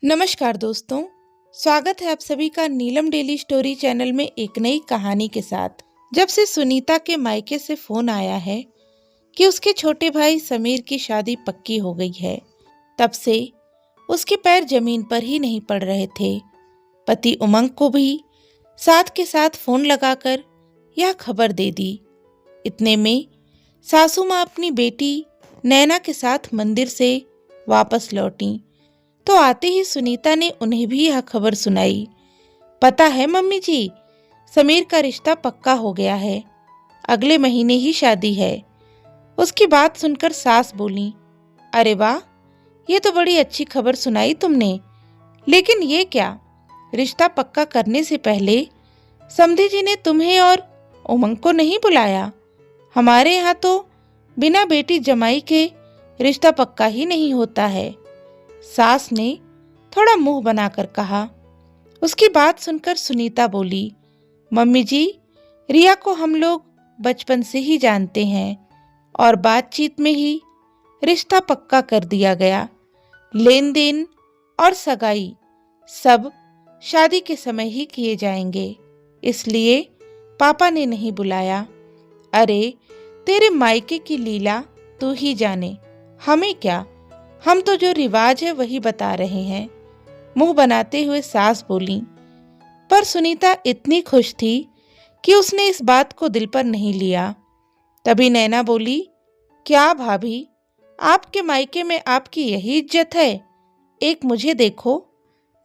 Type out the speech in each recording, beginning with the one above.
नमस्कार दोस्तों, स्वागत है आप सभी का नीलम डेली स्टोरी चैनल में एक नई कहानी के साथ। जब से सुनीता के मायके से फोन आया है कि उसके छोटे भाई समीर की शादी पक्की हो गई है, तब से उसके पैर जमीन पर ही नहीं पड़ रहे थे। पति उमंग को भी साथ के साथ फोन लगाकर यह खबर दे दी। इतने में सासू माँ अपनी बेटी नैना के साथ मंदिर से वापस लौटी तो आते ही सुनीता ने उन्हें भी यह खबर सुनाई। पता है मम्मी जी, समीर का रिश्ता पक्का हो गया है, अगले महीने ही शादी है। उसकी बात सुनकर सास बोली, अरे वाह, ये तो बड़ी अच्छी खबर सुनाई तुमने। लेकिन ये क्या, रिश्ता पक्का करने से पहले समधी जी ने तुम्हें और उमंग को नहीं बुलाया? हमारे यहाँ तो बिना बेटी जमाई के रिश्ता पक्का ही नहीं होता है। सास ने थोड़ा मुंह बनाकर कहा। उसकी बात सुनकर सुनीता बोली, मम्मी जी, रिया को हम लोग बचपन से ही जानते हैं और बातचीत में ही रिश्ता पक्का कर दिया गया। लेन देन और सगाई सब शादी के समय ही किए जाएंगे, इसलिए पापा ने नहीं बुलाया। अरे तेरे मायके की लीला तू ही जाने, हमें क्या, हम तो जो रिवाज है वही बता रहे हैं, मुंह बनाते हुए सास बोली। पर सुनीता इतनी खुश थी कि उसने इस बात को दिल पर नहीं लिया। तभी नैना बोली, क्या भाभी, आपके मायके में आपकी यही इज्जत है? एक मुझे देखो,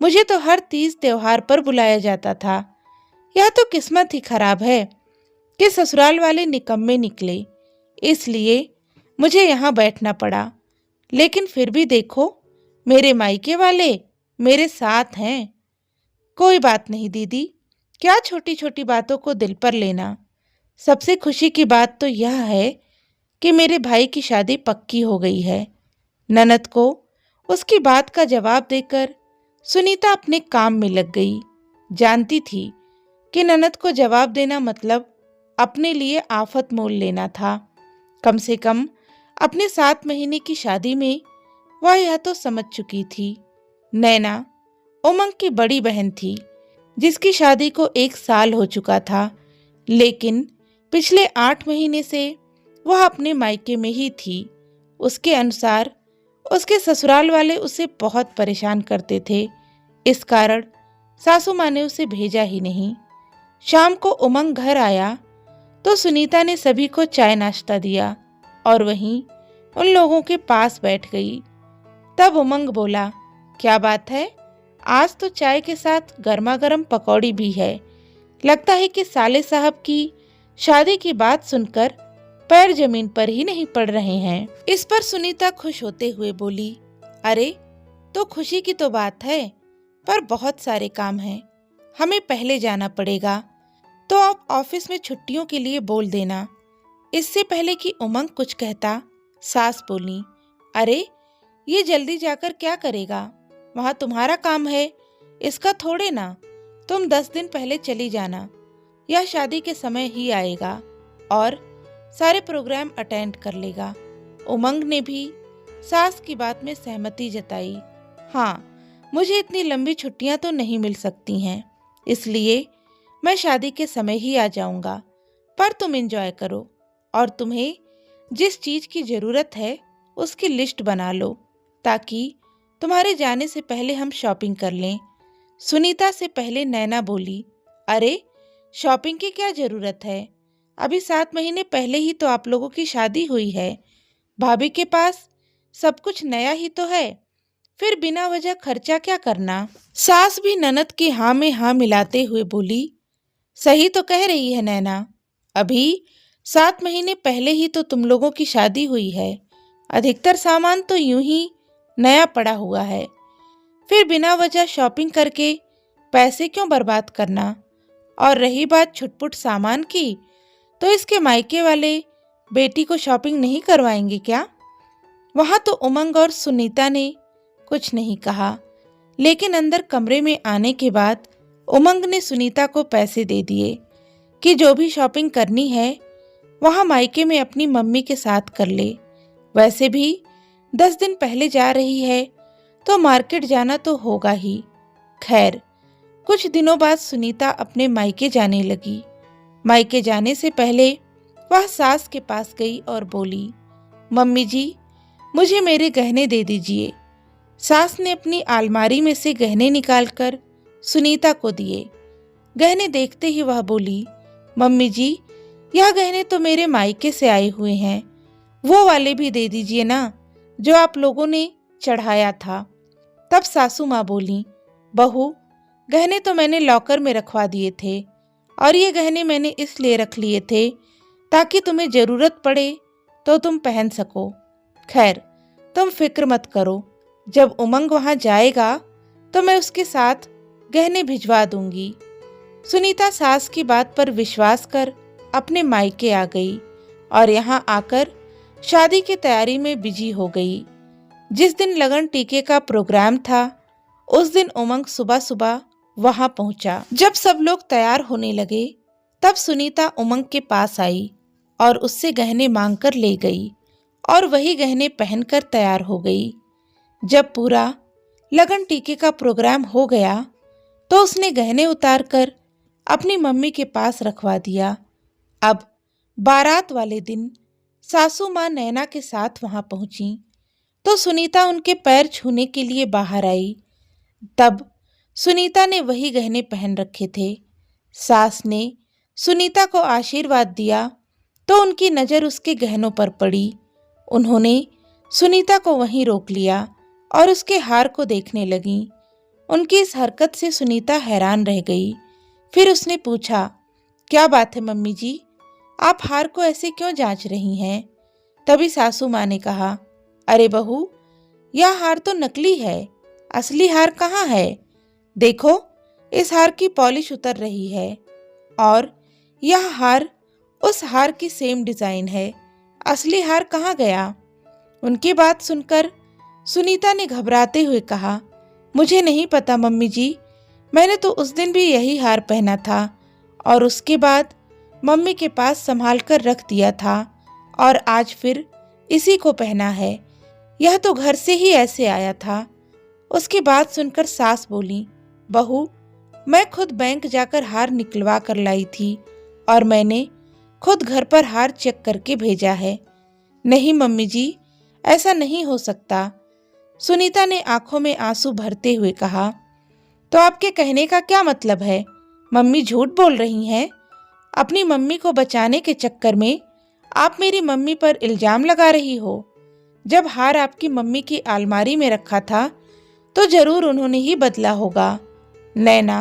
मुझे तो हर तीज त्योहार पर बुलाया जाता था। यह तो किस्मत ही खराब है कि ससुराल वाले निकम्मे निकले, इसलिए मुझे यहाँ बैठना पड़ा। लेकिन फिर भी देखो, मेरे मायके वाले मेरे साथ हैं। कोई बात नहीं दीदी, क्या छोटी छोटी बातों को दिल पर लेना। सबसे खुशी की बात तो यह है कि मेरे भाई की शादी पक्की हो गई है। ननद को उसकी बात का जवाब देकर सुनीता अपने काम में लग गई। जानती थी कि ननद को जवाब देना मतलब अपने लिए आफत मोल लेना था। कम से कम अपने 7 महीने की शादी में वह यह तो समझ चुकी थी। नैना उमंग की बड़ी बहन थी, जिसकी शादी को 1 साल हो चुका था, लेकिन पिछले 8 महीने से वह अपने मायके में ही थी। उसके अनुसार उसके ससुराल वाले उसे बहुत परेशान करते थे, इस कारण सासू माँ ने उसे भेजा ही नहीं। शाम को उमंग घर आया तो सुनीता ने सभी को चाय नाश्ता दिया और वहीं उन लोगों के पास बैठ गई। तब उमंग बोला, क्या बात है, आज तो चाय के साथ गर्मा गर्म पकौड़ी भी है। लगता है कि साले साहब की शादी की बात सुनकर पैर जमीन पर ही नहीं पड़ रहे हैं। इस पर सुनीता खुश होते हुए बोली, अरे तो खुशी की तो बात है, पर बहुत सारे काम हैं, हमें पहले जाना पड़ेगा, तो आप ऑफिस में छुट्टियों के लिए बोल देना। इससे पहले कि उमंग कुछ कहता, सास बोली, अरे ये जल्दी जाकर क्या करेगा, वहाँ तुम्हारा काम है, इसका थोड़े ना, तुम 10 दिन पहले चली जाना, यह शादी के समय ही आएगा और सारे प्रोग्राम अटेंड कर लेगा। उमंग ने भी सास की बात में सहमति जताई। हाँ, मुझे इतनी लंबी छुट्टियां तो नहीं मिल सकती हैं, इसलिए मैं शादी के समय ही आ जाऊंगा, पर तुम एंजॉय करो और तुम्हें जिस चीज की जरूरत है उसकी लिस्ट बना लो, ताकि तुम्हारे जाने से पहले हम शॉपिंग कर लें। सुनीता से पहले नैना बोली, अरे शॉपिंग की क्या जरूरत है, अभी 7 महीने पहले ही तो आप लोगों की शादी हुई है, भाभी के पास सब कुछ नया ही तो है, फिर बिना वजह खर्चा क्या करना। सास भी ननद की हाँ में हाँ मिलाते हुए बोली, सही तो कह रही है नैना, अभी 7 महीने पहले ही तो तुम लोगों की शादी हुई है, अधिकतर सामान तो यूं ही नया पड़ा हुआ है, फिर बिना वजह शॉपिंग करके पैसे क्यों बर्बाद करना। और रही बात छुटपुट सामान की, तो इसके मायके वाले बेटी को शॉपिंग नहीं करवाएंगे क्या? वहाँ तो उमंग और सुनीता ने कुछ नहीं कहा, लेकिन अंदर कमरे में आने के बाद उमंग ने सुनीता को पैसे दे दिए कि जो भी शॉपिंग करनी है वहाँ मायके में अपनी मम्मी के साथ कर ले। वैसे भी 10 दिन पहले जा रही है तो मार्केट जाना तो होगा ही। खैर, कुछ दिनों बाद सुनीता अपने मायके जाने लगी। मायके जाने से पहले वह सास के पास गई और बोली, मम्मी जी, मुझे मेरे गहने दे दीजिए। सास ने अपनी अलमारी में से गहने निकालकर सुनीता को दिए। गहने देखते ही वह बोली, मम्मी जी, यह गहने तो मेरे मायके से आए हुए हैं, वो वाले भी दे दीजिए ना, जो आप लोगों ने चढ़ाया था। तब सासू माँ बोली, बहू, गहने तो मैंने लॉकर में रखवा दिए थे, और ये गहने मैंने इसलिए रख लिए थे ताकि तुम्हें जरूरत पड़े तो तुम पहन सको। खैर, तुम फिक्र मत करो, जब उमंग वहां जाएगा तो मैं उसके साथ गहने भिजवा दूंगी। सुनीता सास की बात पर विश्वास कर अपने मायके आ गई और यहाँ आकर शादी की तैयारी में बिजी हो गई। जिस दिन लगन टीके का प्रोग्राम था, उस दिन उमंग सुबह सुबह वहां पहुंचा। जब सब लोग तैयार होने लगे, तब सुनीता उमंग के पास आई और उससे गहने मांगकर ले गई और वही गहने पहनकर तैयार हो गई। जब पूरा लगन टीके का प्रोग्राम हो गया, तो उसने गहने उतारकर अपनी मम्मी के पास रखवा दिया। अब बारात वाले दिन सासू माँ नैना के साथ वहां पहुंची, तो सुनीता उनके पैर छूने के लिए बाहर आई। तब सुनीता ने वही गहने पहन रखे थे। सास ने सुनीता को आशीर्वाद दिया, तो उनकी नज़र उसके गहनों पर पड़ी। उन्होंने सुनीता को वहीं रोक लिया और उसके हार को देखने लगीं। उनकी इस हरकत से सुनीता हैरान रह गई। फिर उसने पूछा, क्या बात है मम्मी जी, आप हार को ऐसे क्यों जांच रही हैं? तभी सासू माँ ने कहा, अरे बहू, यह हार तो नकली है, असली हार कहाँ है? देखो, इस हार की पॉलिश उतर रही है, और यह हार उस हार की सेम डिजाइन है, असली हार कहाँ गया? उनकी बात सुनकर सुनीता ने घबराते हुए कहा, मुझे नहीं पता मम्मी जी, मैंने तो उस दिन भी यही हार पहना था और उसके बाद मम्मी के पास संभाल कर रख दिया था और आज फिर इसी को पहना है। यह तो घर से ही ऐसे आया था। उसकी बात सुनकर सास बोली, बहू, मैं खुद बैंक जाकर हार निकलवा कर लाई थी और मैंने खुद घर पर हार चेक करके भेजा है। नहीं मम्मी जी, ऐसा नहीं हो सकता। सुनीता ने आंखों में आंसू भरते हुए कहा, तो आपके कहने का क्या मतलब है? मम्मी झूठ बोल रही हैं। अपनी मम्मी को बचाने के चक्कर में आप मेरी मम्मी पर इल्जाम लगा रही हो। जब हार आपकी मम्मी की अलमारी में रखा था, तो जरूर उन्होंने ही बदला होगा। नैना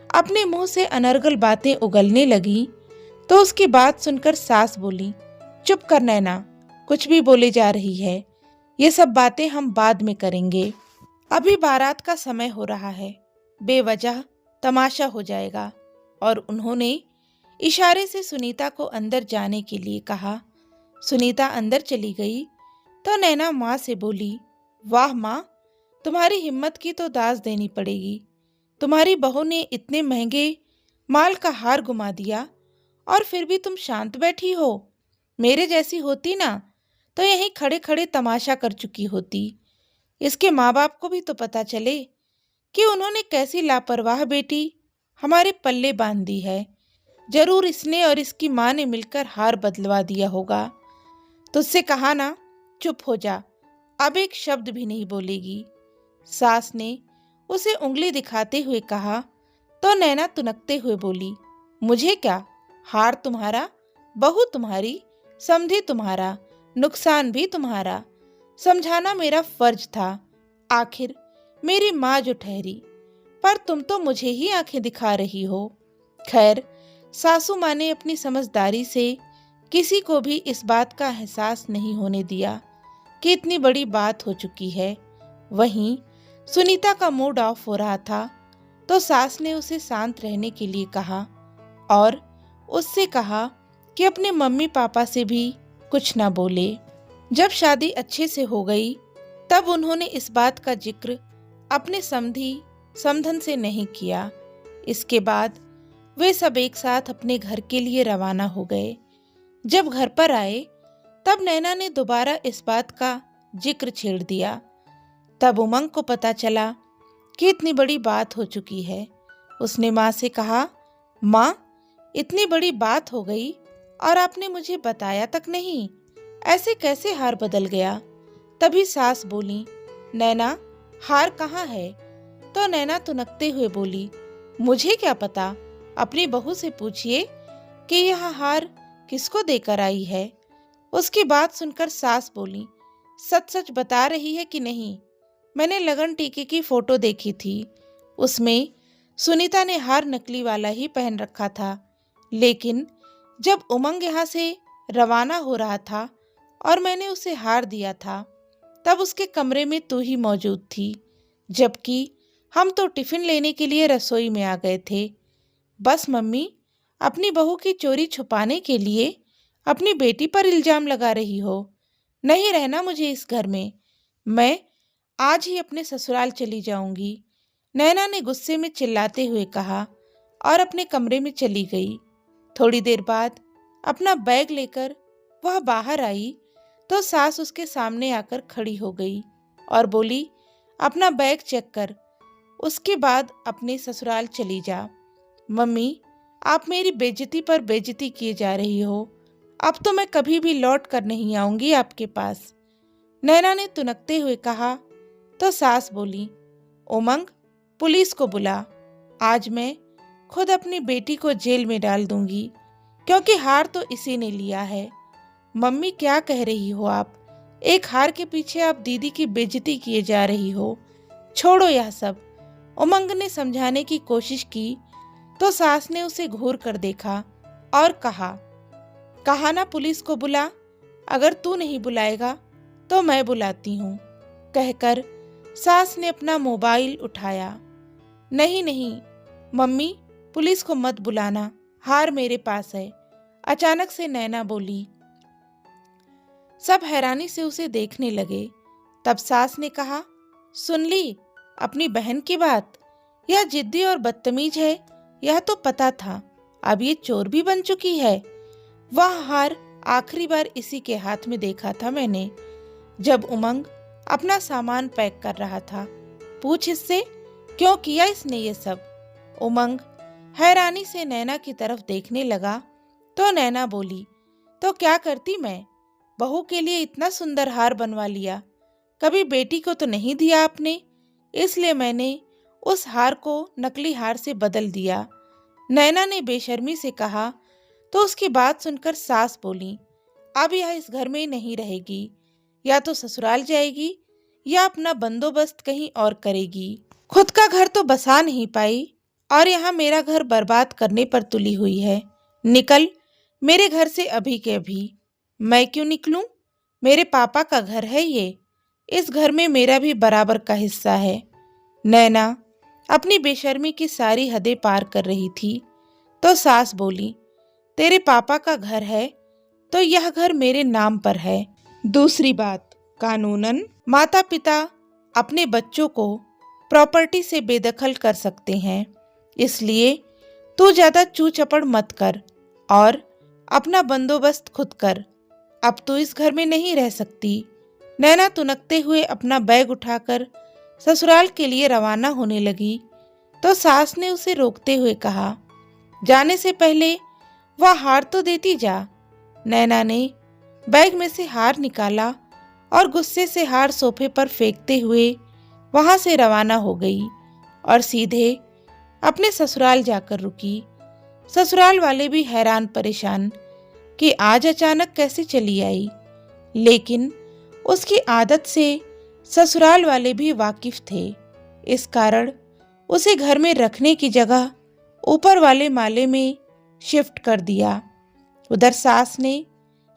अपने मुंह से अनर्गल बातें उगलने लगी, तो उसकी बात सुनकर सास बोली, चुप कर नैना, कुछ भी बोले जा रही है। ये सब बातें हम बाद में करेंगे, अभी बारात का समय हो रहा है, बेवजह तमाशा हो जाएगा। और उन्होंने इशारे से सुनीता को अंदर जाने के लिए कहा। सुनीता अंदर चली गई तो नैना माँ से बोली, वाह माँ, तुम्हारी हिम्मत की तो दाज देनी पड़ेगी। तुम्हारी बहू ने इतने महंगे माल का हार गुमा दिया और फिर भी तुम शांत बैठी हो। मेरे जैसी होती ना, तो यहीं खड़े खड़े तमाशा कर चुकी होती। इसके माँ बाप को भी तो पता चले कि उन्होंने कैसी लापरवाह बेटी हमारे पल्ले बांध दी है। जरूर इसने और इसकी माँ ने मिलकर हार बदलवा दिया होगा। तुझसे कहा ना, चुप हो जा, अब एक शब्द भी नहीं बोलेगी। सास ने उसे उंगली दिखाते हुए कहा, तो नैना तुनकते हुए बोली, मुझे क्या, हार तुम्हारा, बहू तुम्हारी, समधी तुम्हारा, नुकसान भी तुम्हारा। समझाना मेरा फर्ज था, आखिर मेरी माँ जो ठहरी, पर तुम तो मुझे ही आंखें दिखा रही हो। खैर, सासू माँ ने अपनी समझदारी से किसी को भी इस बात का एहसास नहीं होने दिया कि इतनी बड़ी बात हो चुकी है। वहीं सुनीता का मूड ऑफ हो रहा था, तो सास ने उसे शांत रहने के लिए कहा और उससे कहा कि अपने मम्मी पापा से भी कुछ ना बोले। जब शादी अच्छे से हो गई, तब उन्होंने इस बात का जिक्र अपने समधी समधन से नहीं किया। इसके बाद वे सब एक साथ अपने घर के लिए रवाना हो गए। जब घर पर आए, तब नैना ने दोबारा इस बात का जिक्र छेड़ दिया। तब उमंग को पता चला कि इतनी बड़ी बात हो चुकी है। उसने माँ से कहा, माँ, इतनी बड़ी बात हो गई और आपने मुझे बताया तक नहीं, ऐसे कैसे हार बदल गया। तभी सास बोली, नैना, हार कहाँ है। तो नैना तुनकते हुए बोली, मुझे क्या पता, अपनी बहू से पूछिए कि यह हार किसको देकर आई है। उसकी बात सुनकर सास बोली, सच सच बता रही है कि नहीं। मैंने लगन टीके की फोटो देखी थी, उसमें सुनीता ने हार नकली वाला ही पहन रखा था। लेकिन जब उमंग यहाँ से रवाना हो रहा था और मैंने उसे हार दिया था, तब उसके कमरे में तू ही मौजूद थी, जबकि हम तो टिफिन लेने के लिए रसोई में आ गए थे। बस मम्मी, अपनी बहू की चोरी छुपाने के लिए अपनी बेटी पर इल्जाम लगा रही हो। नहीं रहना मुझे इस घर में, मैं आज ही अपने ससुराल चली जाऊंगी। नैना ने गुस्से में चिल्लाते हुए कहा और अपने कमरे में चली गई। थोड़ी देर बाद अपना बैग लेकर वह बाहर आई तो सास उसके सामने आकर खड़ी हो गई और बोली, अपना बैग चेक कर, उसके बाद अपने ससुराल चली जा। मम्मी, आप मेरी बेइज्जती पर बेइज्जती किए जा रही हो। अब तो मैं कभी भी लौट कर नहीं आऊंगी आपके पास, नैना ने तुनकते हुए कहा। तो सास बोली, उमंग, पुलिस को बुला, आज मैं खुद अपनी बेटी को जेल में डाल दूंगी, क्योंकि हार तो इसी ने लिया है। मम्मी, क्या कह रही हो आप, एक हार के पीछे आप दीदी की बेइज्जती किए जा रही हो। छोड़ो यह सब। उमंग ने समझाने की कोशिश की तो सास ने उसे घूर कर देखा और कहा ना पुलिस को बुला, अगर तू नहीं बुलाएगा तो मैं बुलाती हूँ, कहकर सास ने अपना मोबाइल उठाया। नहीं नहीं मम्मी, पुलिस को मत बुलाना, हार मेरे पास है, अचानक से नैना बोली। सब हैरानी से उसे देखने लगे। तब सास ने कहा, सुन ली अपनी बहन की बात, यह जिद्दी और बदतमीज है, यह तो पता था, अब ये चोर भी बन चुकी है। वह हार आखिरी बार इसी के हाथ में देखा था मैंने, जब उमंग अपना सामान पैक कर रहा था। पूछ इससे, क्यों किया इसने ये सब। उमंग हैरानी से नैना की तरफ देखने लगा तो नैना बोली, तो क्या करती मैं, बहू के लिए इतना सुंदर हार बनवा लिया, कभी बेटी को तो नहीं दिया आपने, इसलिए मैंने उस हार को नकली हार से बदल दिया, नैना ने बेशर्मी से कहा। तो उसकी बात सुनकर सास बोली, अब यह इस घर में नहीं रहेगी, या तो ससुराल जाएगी या अपना बंदोबस्त कहीं और करेगी। खुद का घर तो बसा नहीं पाई और यहाँ मेरा घर बर्बाद करने पर तुली हुई है। निकल मेरे घर से अभी के अभी। मैं क्यों निकलूं, मेरे पापा का घर है ये, इस घर में मेरा भी बराबर का हिस्सा है। नैना अपनी बेशर्मी की सारी हदें पार कर रही थी तो सास बोली, तेरे पापा का घर है तो यह घर मेरे नाम पर है। दूसरी बात, कानूनन माता पिता अपने बच्चों को प्रॉपर्टी से बेदखल कर सकते हैं, इसलिए तू ज्यादा चू चपड़ मत कर और अपना बंदोबस्त खुद कर, अब तू इस घर में नहीं रह सकती। नैना तुनकते हुए अपना बैग उठाकर ससुराल के लिए रवाना होने लगी तो सास ने उसे रोकते हुए कहा, जाने से पहले वह हार तो देती जा। नैना ने बैग में से हार निकाला और गुस्से से हार सोफे पर फेंकते हुए वहां से रवाना हो गई और सीधे अपने ससुराल जाकर रुकी। ससुराल वाले भी हैरान परेशान कि आज अचानक कैसे चली आई, लेकिन उसकी आदत से ससुराल वाले भी वाकिफ थे, इस कारण उसे घर में रखने की जगह ऊपर वाले माले में शिफ्ट कर दिया। उधर सास ने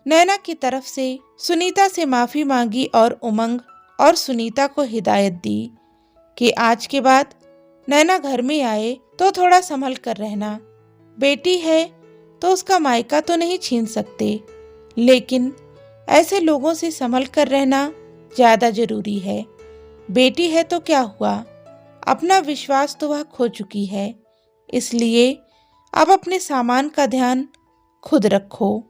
नैना की तरफ से सुनीता से माफी मांगी और उमंग और सुनीता को हिदायत दी कि आज के बाद नैना घर में आए तो थोड़ा संभल कर रहना, बेटी है तो उसका मायका तो नहीं छीन सकते, लेकिन ऐसे लोगों से संभल कर रहना ज्यादा जरूरी है। बेटी है तो क्या हुआ, अपना विश्वास तो वह खो चुकी है, इसलिए अब अपने सामान का ध्यान खुद रखो।